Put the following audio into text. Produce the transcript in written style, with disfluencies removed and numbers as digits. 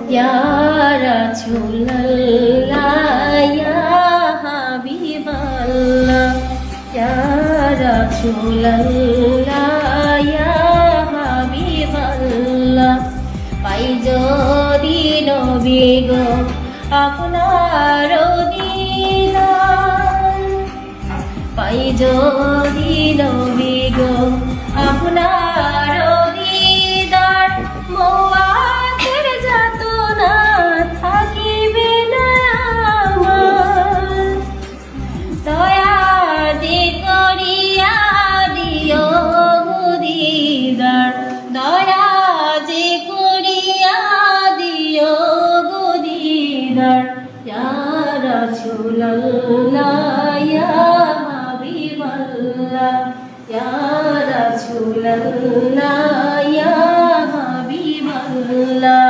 ইয়া রাসূলুল্লাহ ইয়া হাবিবাল্লাহ ইয়া রাসূলুল্লাহ ইয়া হাবিবাল্লাহ পাই যদি নবী গো আপনার দিদার পাই যদি নবী গো আপনার দিদার মওয়াতের যাতনা থাকিবে না আমার দয়া যে করিয়া দিও দিদার দয়া যে করিয়া দিও দিদার ইয়া রাসূলুল্লাহ ইয়া হাবিবাল্লাহ ইয়া রাসূলুল্লাহ ইয়া